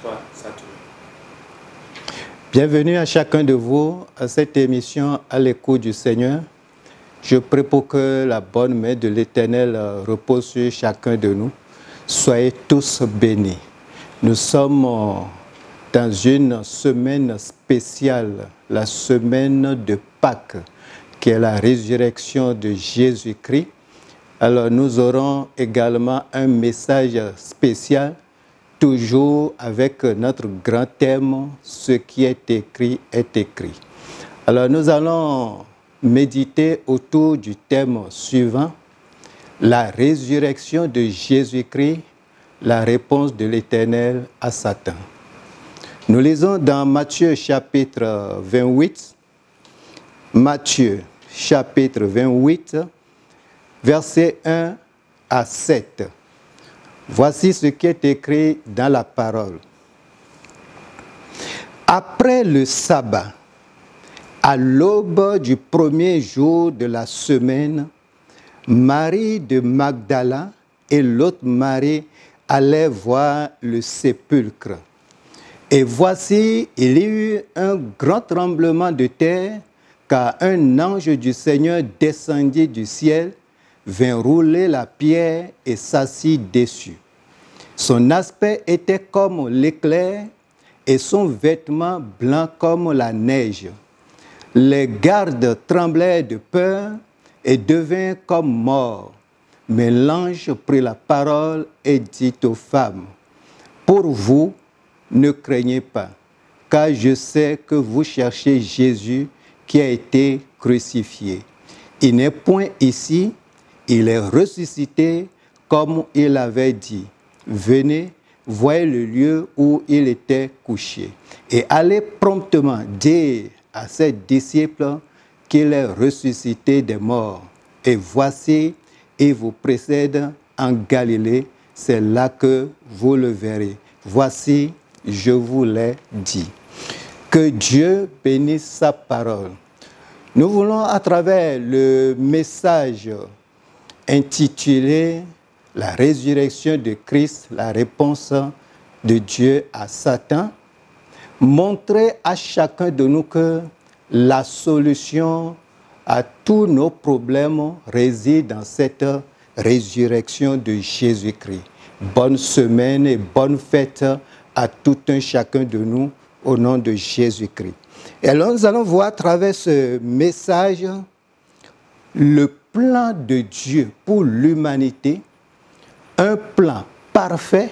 toi saturé. Bienvenue à chacun de vous à cette émission à l'écoute du Seigneur. Je prie pour que la bonne main de l'Éternel repose sur chacun de nous. Soyez tous bénis. Nous sommes dans une semaine spéciale, la semaine de Pâques, qui est la résurrection de Jésus-Christ. Alors nous aurons également un message spécial, toujours avec notre grand thème, ce qui est écrit est écrit. Alors nous allons méditer autour du thème suivant, la résurrection de Jésus-Christ, la réponse de l'Éternel à Satan. Nous lisons dans Matthieu chapitre 28, Matthieu chapitre 28, versets 1 à 7. Voici ce qui est écrit dans la parole. Après le sabbat, à l'aube du premier jour de la semaine, Marie de Magdala et l'autre Marie allaient voir le sépulcre. Et voici, il y eut un grand tremblement de terre, car un ange du Seigneur descendit du ciel, vint rouler la pierre et s'assit dessus. Son aspect était comme l'éclair et son vêtement blanc comme la neige. Les gardes tremblèrent de peur et devinrent comme morts. Mais l'ange prit la parole et dit aux femmes, « Pour vous, ne craignez pas, car je sais que vous cherchez Jésus qui a été crucifié. Il n'est point ici, il est ressuscité comme il avait dit. Venez, voyez le lieu où il était couché. Et allez promptement dire à ses disciples qu'il est ressuscité des morts. Et voici, il vous précède en Galilée, c'est là que vous le verrez. Voici, je vous l'ai dit. » Que Dieu bénisse sa parole. Nous voulons, à travers le message intitulé « La résurrection de Christ, la réponse de Dieu à Satan », montrer à chacun de nous que la solution à tous nos problèmes réside dans cette résurrection de Jésus-Christ. Bonne semaine et bonne fête à tout un chacun de nous au nom de Jésus-Christ. Et alors nous allons voir à travers ce message le plan de Dieu pour l'humanité, un plan parfait,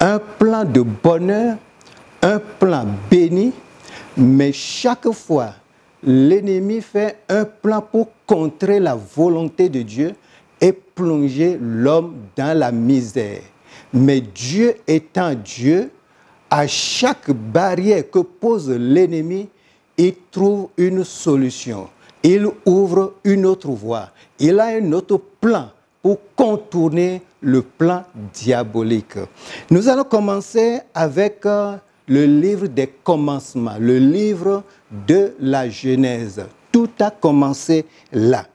un plan de bonheur, un plan béni, mais chaque fois, l'ennemi fait un plan pour contrer la volonté de Dieu et plonger l'homme dans la misère. Mais Dieu étant Dieu, à chaque barrière que pose l'ennemi, il trouve une solution. Il ouvre une autre voie. Il a un autre plan pour contourner le plan diabolique. Nous allons commencer avec le livre des commencements, le livre de la Genèse. Tout a commencé là.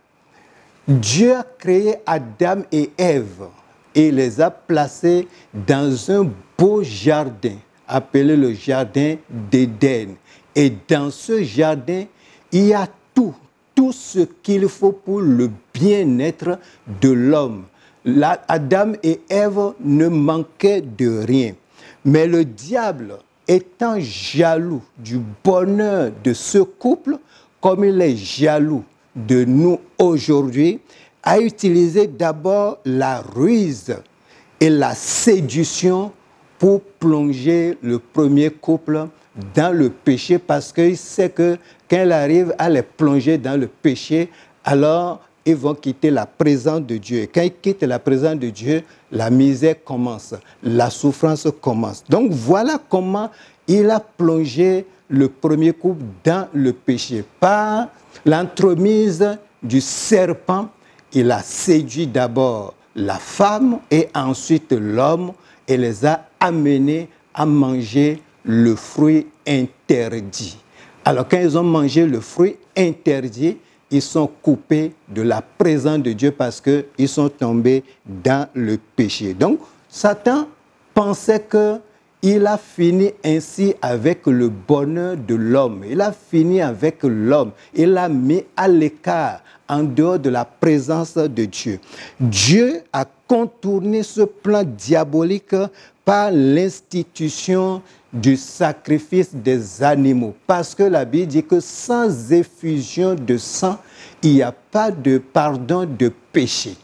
Dieu a créé Adam et Ève et les a placés dans un beau jardin appelé le jardin d'Éden. Et dans ce jardin, il y a tout ce qu'il faut pour le bien-être de l'homme. Adam et Ève ne manquaient de rien. Mais le diable, étant jaloux du bonheur de ce couple, comme il est jaloux de nous aujourd'hui, a utilisé d'abord la ruse et la séduction pour plonger le premier couple dans le péché, parce qu'il sait que quand il arrive à les plonger dans le péché, alors ils vont quitter la présence de Dieu. Et quand ils quittent la présence de Dieu, la misère commence, la souffrance commence. Donc voilà comment il a plongé le premier couple dans le péché. Par l'entremise du serpent, il a séduit d'abord la femme et ensuite l'homme et les a amenés à manger le fruit interdit. Alors quand ils ont mangé le fruit interdit, ils sont coupés de la présence de Dieu parce qu'ils sont tombés dans le péché. Donc Satan pensait il a fini ainsi avec le bonheur de l'homme. Il a fini avec l'homme. Il l'a mis à l'écart, en dehors de la présence de Dieu. Dieu a contourné ce plan diabolique par l'institution du sacrifice des animaux. Parce que la Bible dit que sans effusion de sang, il n'y a pas de pardon de péché.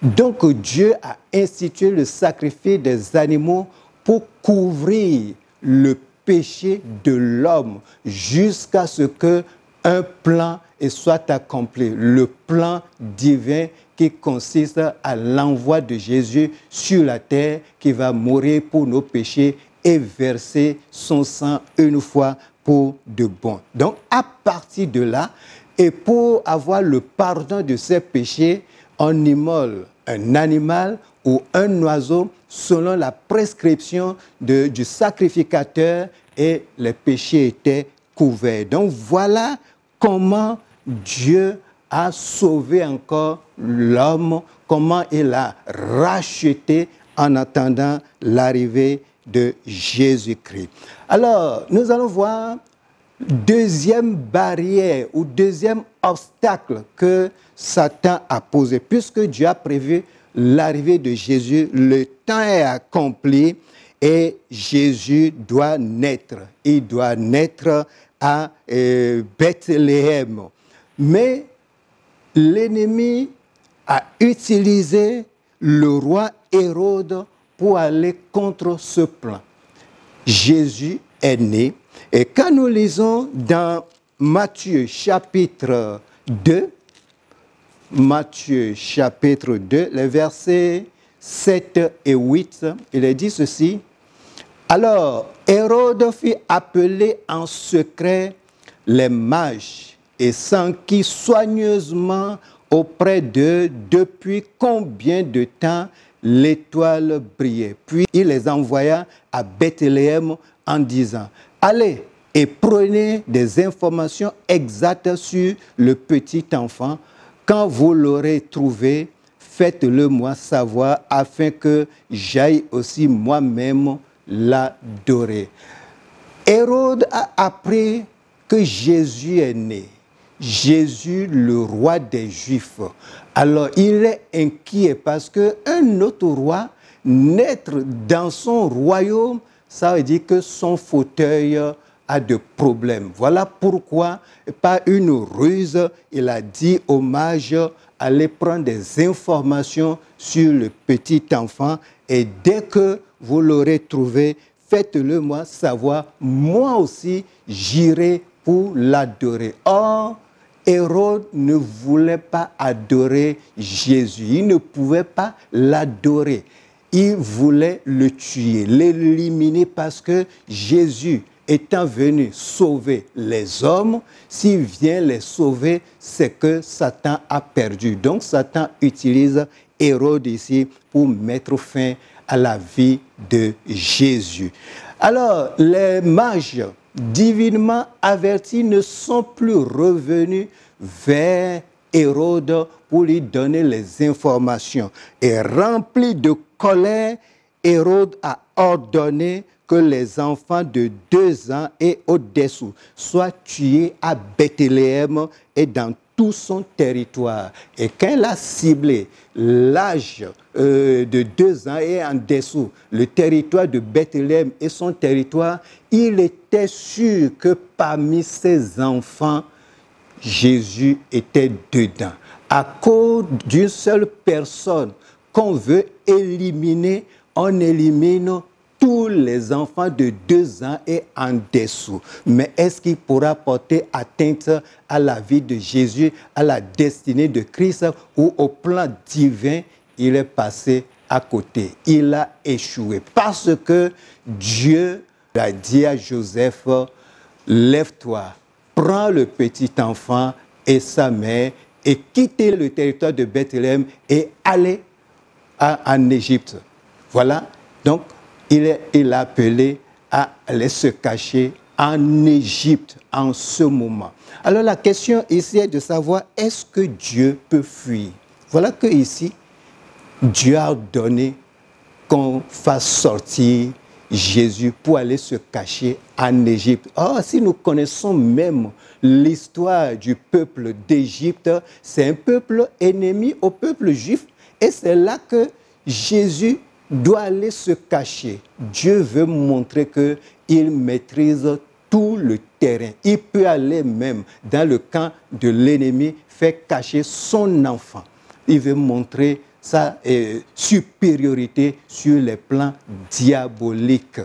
Donc Dieu a institué le sacrifice des animaux pour couvrir le péché de l'homme jusqu'à ce qu'un plan soit accompli. Le plan divin qui consiste à l'envoi de Jésus sur la terre qui va mourir pour nos péchés et verser son sang une fois pour de bon. Donc à partir de là, et pour avoir le pardon de ces péchés, on immole un animal ou un oiseau selon la prescription du sacrificateur et les péchés étaient couverts. Donc voilà comment Dieu a sauvé encore l'homme, comment il a racheté en attendant l'arrivée de Jésus-Christ. Alors, nous allons voir deuxième barrière ou deuxième obstacle que Satan a posé. Puisque Dieu a prévu l'arrivée de Jésus, le temps est accompli et Jésus doit naître. Il doit naître à Bethléem. Mais l'ennemi a utilisé le roi Hérode pour aller contre ce plan. Jésus est né. Et quand nous lisons dans Matthieu chapitre 2, les versets 7 et 8, il est dit ceci. Alors, Hérode fit appeler en secret les mages et s'enquit soigneusement auprès d'eux depuis combien de temps l'étoile brillait. Puis il les envoya à Bethléem en disant, allez et prenez des informations exactes sur le petit enfant. Quand vous l'aurez trouvé, faites-le moi savoir afin que j'aille aussi moi-même l'adorer. Hérode a appris que Jésus est né. Jésus, le roi des Juifs. Alors il est inquiet parce qu'un autre roi, naître dans son royaume, ça veut dire que son fauteuil a de problèmes. Voilà pourquoi, par une ruse, il a dit aux mages, allez prendre des informations sur le petit enfant et dès que vous l'aurez trouvé, faites-le moi savoir, moi aussi j'irai pour l'adorer. Or, Hérode ne voulait pas adorer Jésus, il ne pouvait pas l'adorer. Il voulait le tuer, l'éliminer parce que Jésus étant venu sauver les hommes, s'il vient les sauver, c'est que Satan a perdu. Donc Satan utilise Hérode ici pour mettre fin à la vie de Jésus. Alors, les mages divinement avertis ne sont plus revenus vers Hérode pour lui donner les informations. Et rempli de colère, Hérode a ordonné que les enfants de 2 ans et au-dessous soient tués à Bethléem et dans tout son territoire. Et quand il a ciblé l'âge de 2 ans et en dessous, le territoire de Bethléem et son territoire, il était sûr que parmi ces enfants, Jésus était dedans. À cause d'une seule personne qu'on veut éliminer, on élimine tous les enfants de 2 ans et en dessous. Mais est-ce qu'il pourra porter atteinte à la vie de Jésus, à la destinée de Christ ou au plan divin? Il est passé à côté. Il a échoué. Parce que Dieu a dit à Joseph, lève-toi, prends le petit enfant et sa mère et quittez le territoire de Bethléem et allez en Égypte. Voilà. Donc, il a appelé à aller se cacher en Égypte en ce moment. Alors la question ici est de savoir, est-ce que Dieu peut fuir? Voilà que ici, Dieu a ordonné qu'on fasse sortir Jésus pour aller se cacher en Égypte. Or, si nous connaissons même l'histoire du peuple d'Égypte, c'est un peuple ennemi au peuple juif et c'est là que Jésus doit aller se cacher. Dieu veut montrer qu'il maîtrise tout le terrain. Il peut aller même dans le camp de l'ennemi, faire cacher son enfant. Il veut montrer sa supériorité sur les plans diaboliques.